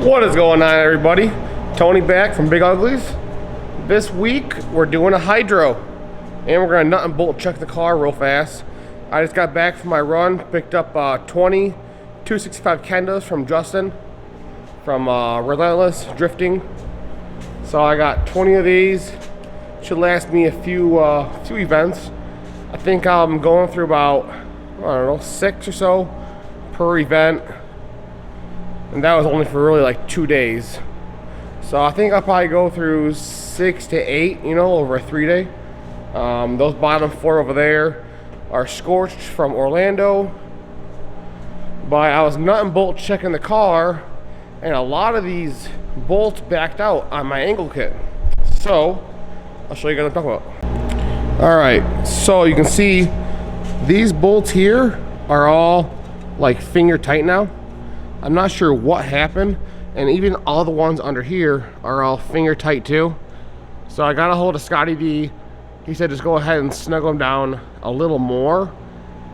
What is going on, everybody? Tony back from Big Uglies. This week we're doing a hydro and we're gonna nut and bolt check the car real fast. I just got back from my run, picked up 20 265 Kendas from Justin from Relentless Drifting. So I got 20 of these. Should last me a few events. I think I'm going through about, I don't know, 6 or so per event. And that was only for really like 2 days. So I think I'll probably go through 6 to 8, over a 3-day. Those bottom 4 over there are scorched from Orlando. But I was nut and bolt checking the car, and a lot of these bolts backed out on my angle kit. So I'll show you guys what I'm talking about. Alright, so you can see these bolts here are all like finger tight now. I'm not sure what happened, and even all the ones under here are all finger tight too. So I got a hold of Scotty D. He said just go ahead and snuggle them down a little more.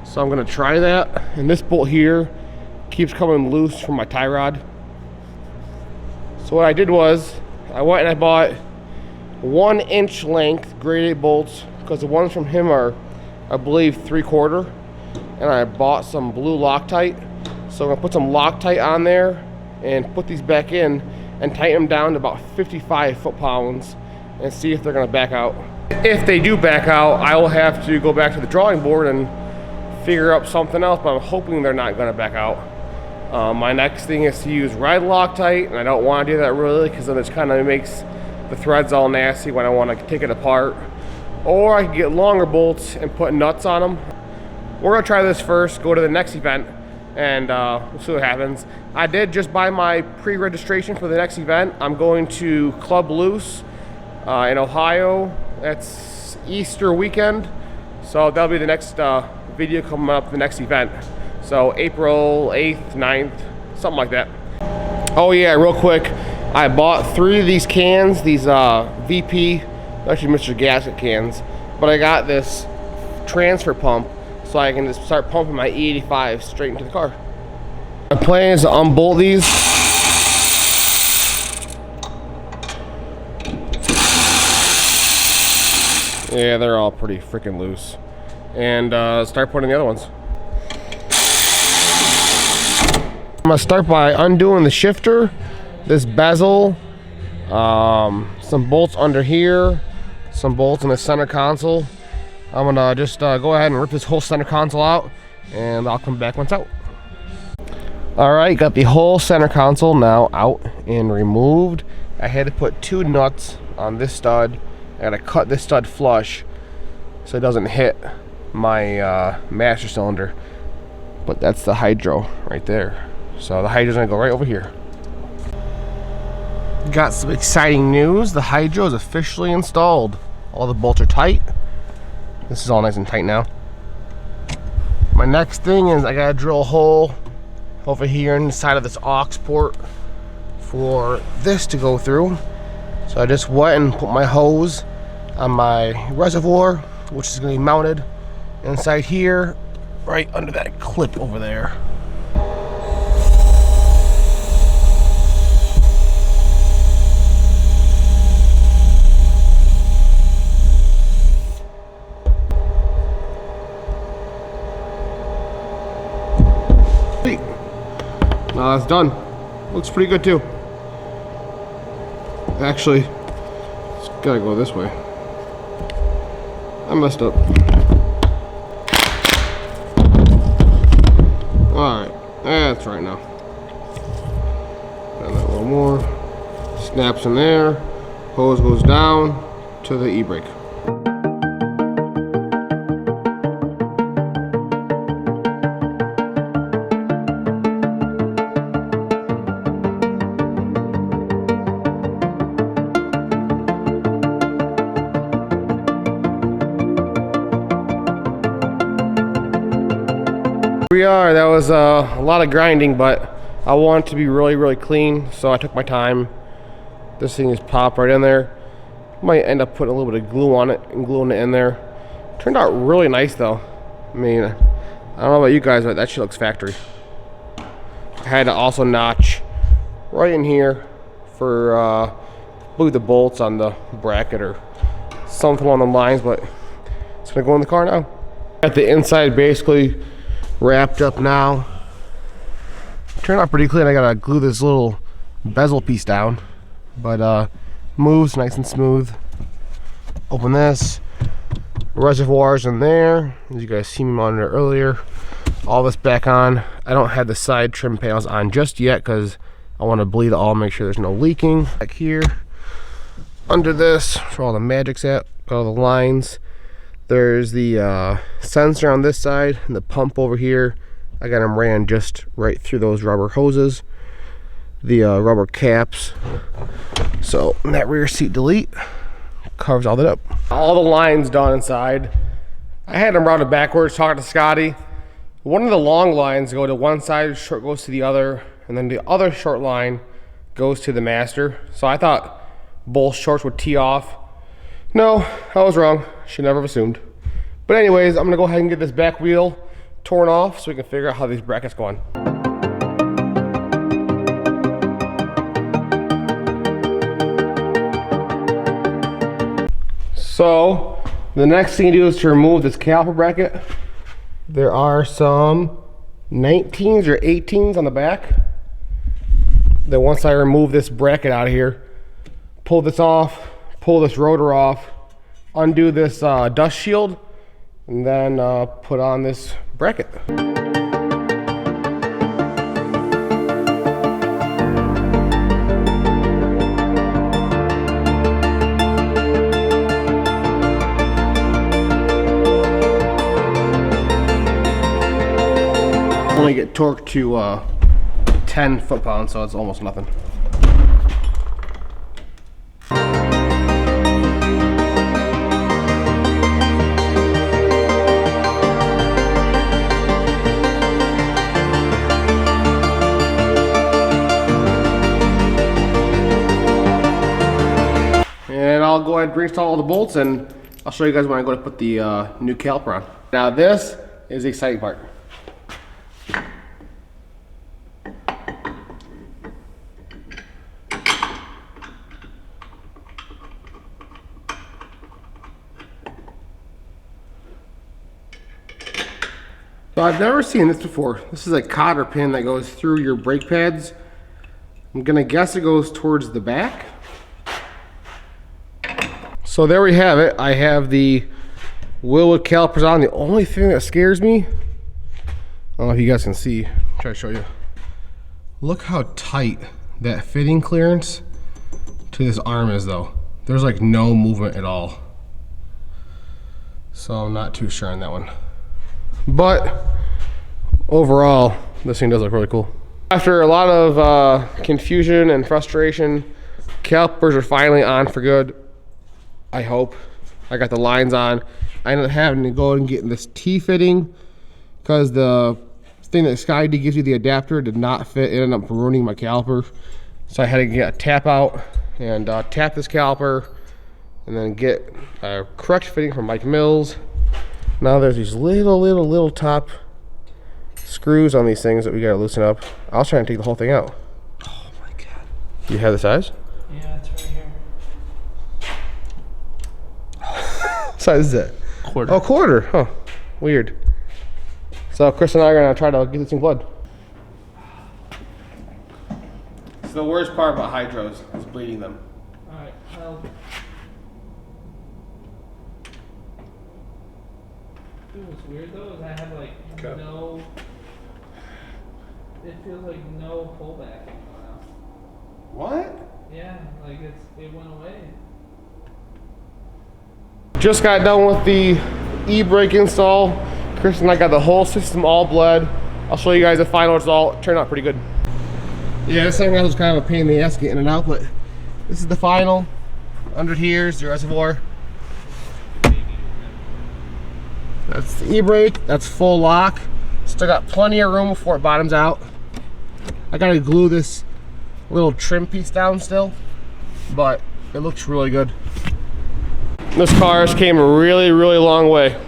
So I'm gonna try that. And this bolt here keeps coming loose from my tie rod. So what I did was I went and I bought 1-inch length grade 8 bolts, because the ones from him are, I believe, 3/4. And I bought some blue Loctite. So I'm gonna put some Loctite on there and put these back in and tighten them down to about 55 foot-pounds and see if they're gonna back out. If they do back out, I will have to go back to the drawing board and figure out something else, but I'm hoping they're not gonna back out. My next thing is to use red Loctite, and I don't wanna do that really, because then it kind of makes the threads all nasty when I wanna take it apart. Or I can get longer bolts and put nuts on them. We're gonna try this first, go to the next event, and we'll see what happens. I did just buy my pre-registration for the next event. I'm going to Club Loose in Ohio. That's Easter weekend, so that'll be the next video coming up, the next event. So April 8th, 9th, something like that. Oh yeah, real quick, I bought 3 of these cans, these VP, actually Mr. Gasket cans, but I got this transfer pump so I can just start pumping my E85 straight into the car. My plan is to unbolt these. Yeah, they're all pretty freaking loose. And start putting the other ones. I'm gonna start by undoing the shifter, this bezel, some bolts under here, some bolts in the center console. I'm gonna just go ahead and rip this whole center console out, and I'll come back once out. Alright, got the whole center console now out and removed. I had to put 2 nuts on this stud. I gotta cut this stud flush so it doesn't hit my master cylinder. But that's the hydro right there. So the hydro's gonna go right over here. Got some exciting news. The hydro is officially installed. All the bolts are tight. This is all nice and tight now. My next thing is I gotta drill a hole over here inside of this aux port for this to go through. So I just went and put my hose on my reservoir, which is gonna be mounted inside here, right under that clip over there. Now that's done. Looks pretty good too. Actually, it's gotta go this way. I messed up. Alright, that's right now. Got that a little more. Snaps in there. Hose goes down to the e-brake. That was a lot of grinding, but I want it to be really clean, so I took my time. This thing is popped right in there. Might end up putting a little bit of glue on it and gluing it in there. Turned out really nice though. I mean, I don't know about you guys, but that shit looks factory. I had to also notch right in here for I believe the bolts on the bracket or something along the lines, but it's gonna go in the car now. Got the inside basically wrapped up now. Turned out pretty clean. I gotta glue this little bezel piece down, but moves nice and smooth. Open this. Reservoirs in there, as you guys see me monitor earlier. All this back on. I don't have the side trim panels on just yet because I want to bleed it all, make sure there's no leaking. Back here, under this, where all the magic's at, all the lines. There's the sensor on this side and the pump over here. I got them ran just right through those rubber hoses. The rubber caps. So that rear seat delete covers all that up. All the lines done inside. I had them routed backwards, talking to Scotty. One of the long lines go to one side, short goes to the other, and then the other short line goes to the master. So I thought both shorts would tee off. No, I was wrong. Should never have assumed. But anyways, I'm gonna go ahead and get this back wheel torn off so we can figure out how these brackets go on. So the next thing to do is to remove this caliper bracket. There are some 19s or 18s on the back. Then once I remove this bracket out of here, pull this off, pull this rotor off, undo this dust shield, and then put on this bracket. Only get torqued to 10 foot-pounds, so it's almost nothing. And I'll go ahead and reinstall all the bolts, and I'll show you guys when I go to put the new caliper on. Now this is the exciting part. So I've never seen this before. This is a cotter pin that goes through your brake pads. I'm gonna guess it goes towards the back. So there we have it. I have the Wilwood calipers on. The only thing that scares me, I don't know if you guys can see, try to show you. Look how tight that fitting clearance to this arm is though. There's like no movement at all. So I'm not too sure on that one. But overall, this thing does look really cool. After a lot of confusion and frustration, calipers are finally on for good. I hope. I got the lines on. I ended up having to go and get this T-fitting because the thing that Scotty gives you, the adapter, did not fit. It ended up ruining my caliper. So I had to get a tap out and tap this caliper and then get a correct fitting from Mike Mills. Now there's these little top screws on these things that we gotta loosen up. I was trying to take the whole thing out. Oh my god. You have the size? Yeah, it's right here. What size is that? Quarter. Oh, quarter. Huh. Weird. So Chris and I are gonna try to get this thing blood. It's the worst part about hydros is bleeding them. Alright, well. Dude, what's weird though is I have like no. It feels like no pullback now. What? Yeah, like it went away. Just got done with the e-brake install. Chris and I got the whole system all bled. I'll show you guys the final result. It turned out pretty good. Yeah, this thing was kind of a pain in the ass getting it out, but this is the final. Under here is the reservoir. That's the e-brake. That's full lock. Still got plenty of room before it bottoms out. I gotta glue this little trim piece down still, but it looks really good. This car has came a really long way.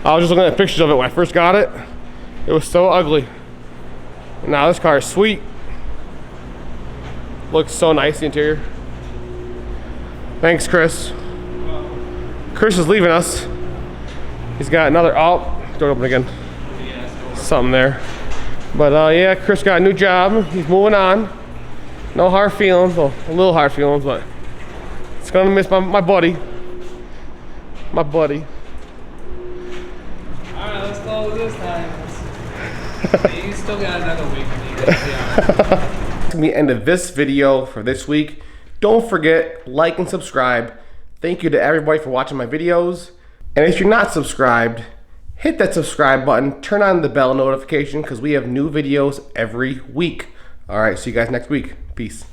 I was just looking at pictures of it when I first got it. It was so ugly. Now this car is sweet. Looks so nice, the interior. Thanks, Chris. Chris is leaving us. He's got another, oh, door open again. Something there. But yeah, Chris got a new job. He's moving on. No hard feelings, well, a little hard feelings, but it's gonna miss my buddy. My buddy. Alright, let's close this time. You still got another week. That's the end of this video for this week. Don't forget, like and subscribe. Thank you to everybody for watching my videos. And if you're not subscribed, hit that subscribe button, turn on the bell notification because we have new videos every week. All right, see you guys next week. Peace.